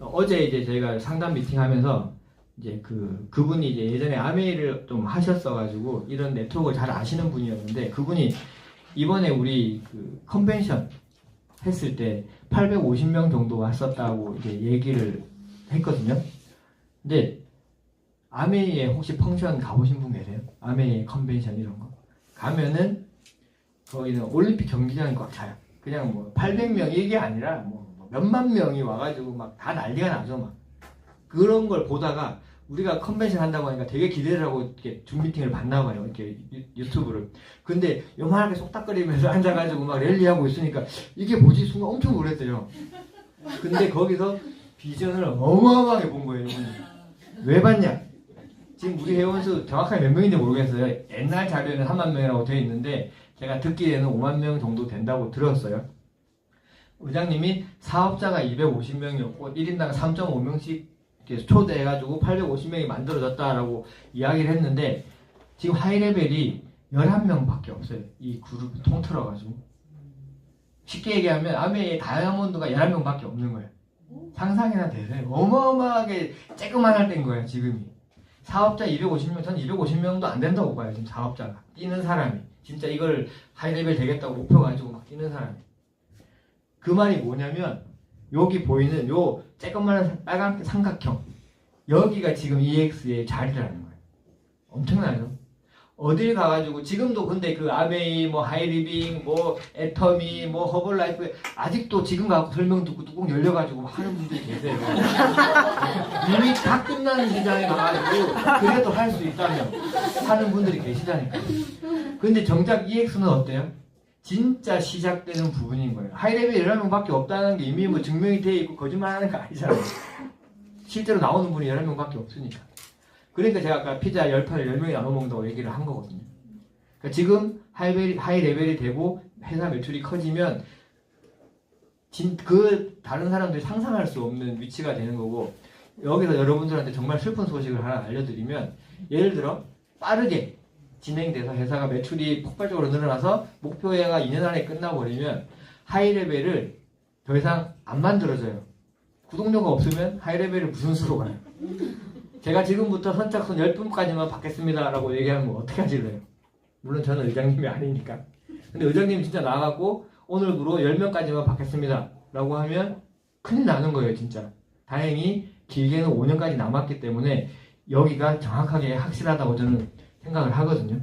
어제 이제 저희가 상담 미팅 하면서 이제 그분이 이제 예전에 아메이를 좀 하셨어가지고 이런 네트워크를 잘 아시는 분이었는데 그분이 이번에 우리 그 컨벤션 했을 때 850명 정도 왔었다고 이제 얘기를 했거든요. 근데 아메이에 혹시 펑션 가보신 분 계세요? 아메이 컨벤션 이런 거 가면은 거기는 올림픽 경기장이 꽉 차요. 그냥 뭐 800명 이게 아니라 뭐 몇만 명이 와가지고 막 다 난리가 나죠. 막 그런 걸 보다가 우리가 컨벤션 한다고 하니까 되게 기대를 하고 이렇게 줌 미팅을 봤나 봐요. 이렇게 유튜브를. 근데 요만하게 속닥거리면서 앉아가지고 막 랠리하고 있으니까 이게 뭐지? 순간 엄청 놀랐대요. 근데 거기서 비전을 어마어마하게 본 거예요. 이분이. 왜 봤냐? 지금 우리 회원수 정확하게 몇 명인지 모르겠어요. 옛날 자료에는 3만 명이라고 되어 있는데 제가 듣기에는 5만 명 정도 된다고 들었어요. 의장님이 사업자가 250명이었고 1인당 3.5명씩 초대해가지고 850명이 만들어졌다라고 이야기를 했는데 지금 하이레벨이 11명밖에 없어요. 이 그룹을 통틀어가지고. 쉽게 얘기하면 아메의 다이아몬드가 11명밖에 없는 거예요. 상상이나 되세요? 어마어마하게 쬐끄만할 때인 거예요. 지금이. 사업자 250명, 전 250명도 안 된다고 봐요. 지금 사업자가. 뛰는 사람이. 진짜 이걸 하이레벨 되겠다고 목표 가지고 막 뛰는 사람이. 그 말이 뭐냐면 여기 보이는 요 쬐끄만한 빨간 삼각형 여기가 지금 EX의 자리라는 거예요. 엄청나죠? 어딜 가가지고 지금도 근데 그 아메이 뭐 하이리빙 뭐 애터미 뭐 허벌라이프 아직도 지금 가고 설명 듣고 뚜껑 열려가지고 하는 분들이 계세요. 이미 다 끝나는 시장에 가가지고 그래도 할 수 있다면 하는 분들이 계시다니까요. 근데 정작 EX는 어때요? 진짜 시작되는 부분인 거예요. 하이레벨 11명밖에 없다는 게 이미 뭐 증명이 돼 있고 거짓말하는 거 아니잖아요. 실제로 나오는 분이 11명밖에 없으니까. 그러니까 제가 아까 피자 10판을 10명이 나눠 먹는다고 얘기를 한 거거든요. 그러니까 지금 하이 레벨이 되고 회사 매출이 커지면 그 다른 사람들이 상상할 수 없는 위치가 되는 거고 여기서 여러분들한테 정말 슬픈 소식을 하나 알려드리면 예를 들어 빠르게 진행돼서 회사가 매출이 폭발적으로 늘어나서 목표가 2년 안에 끝나버리면 하이레벨을 더 이상 안 만들어져요. 구독료가 없으면 하이레벨을 무슨 수로 가요? 제가 지금부터 선착순 10분까지만 받겠습니다 라고 얘기하면 어떻게 하실래요? 물론 저는 의장님이 아니니까. 근데 의장님이 진짜 나가고 오늘부로 10명까지만 받겠습니다 라고 하면 큰일 나는 거예요 진짜. 다행히 길게는 5년까지 남았기 때문에 여기가 정확하게 확실하다고 저는 생각을 하거든요.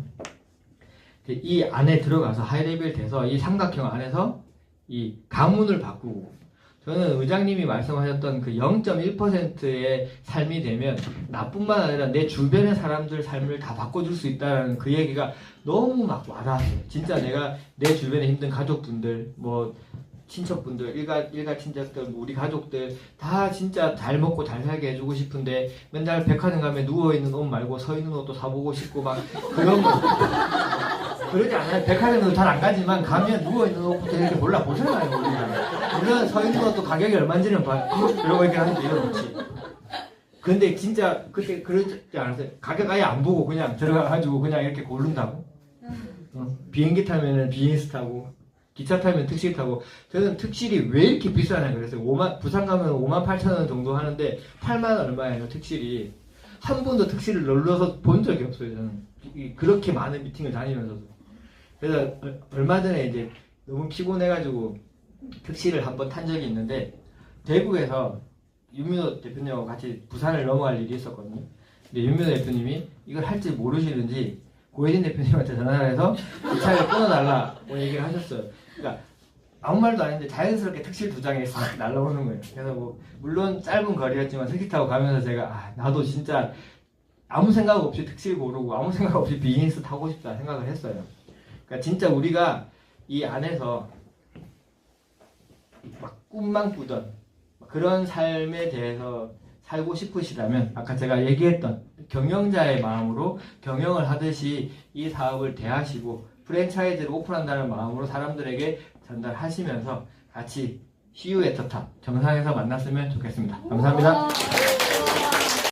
이 안에 들어가서 하이레벨 돼서 이 삼각형 안에서 이 가문을 바꾸고 저는 의장님이 말씀하셨던 그 0.1%의 삶이 되면 나뿐만 아니라 내 주변의 사람들 삶을 다 바꿔줄 수 있다는 그 얘기가 너무 막 와닿았어요. 진짜 내가 내 주변에 힘든 가족분들 뭐 친척분들, 일가 친척들, 우리 가족들 다 진짜 잘 먹고 잘 살게 해주고 싶은데 맨날 백화점 가면 누워있는 옷 말고 서 있는 옷도 사보고 싶고 막 그런 거 그러지 않아요. 백화점도 잘 안 가지만 가면 누워있는 옷부터 이렇게 몰라보잖아요. 우리가. 물론 서 있는 것도 가격이 얼마인지는 봐. 이러고 이렇게 하는데 이건 없지. 근데 진짜 그때 그러지 않았어요. 가격 아예 안 보고 그냥 들어가가지고 그냥 이렇게 고른다고. 비행기 타면은 비즈니스 타고 기차 타면 특실 타고. 저는 특실이 왜 이렇게 비싸냐 그랬어요. 부산 가면 58,000원 정도 하는데 8만 얼마예요 특실이. 한 번도 특실을 눌러서 본 적이 없어요. 저는 그렇게 많은 미팅을 다니면서도. 그래서 얼마 전에 이제 너무 피곤해가지고 특실을 한번 탄 적이 있는데 대구에서 윤민호 대표님하고 같이 부산을 넘어갈 일이 있었거든요. 근데 윤민호 대표님이 이걸 할 줄 모르시는지 고혜진 대표님한테 전화를 해서 기차를 끊어달라고 얘기를 하셨어요. 그러니까 아무 말도 안 했는데 자연스럽게 특실 두 장이 싹 날라오는 거예요. 그래서 뭐 물론 짧은 거리였지만 택시 타고 가면서 제가 나도 진짜 아무 생각 없이 특실 고르고 아무 생각 없이 비즈니스 타고 싶다 생각을 했어요. 그러니까 진짜 우리가 이 안에서 막 꿈만 꾸던 그런 삶에 대해서 살고 싶으시다면 아까 제가 얘기했던 경영자의 마음으로 경영을 하듯이 이 사업을 대하시고 프랜차이즈를 오픈한다는 마음으로 사람들에게 전달하시면서 같이 CU 애터탑 정상에서 만났으면 좋겠습니다. 감사합니다.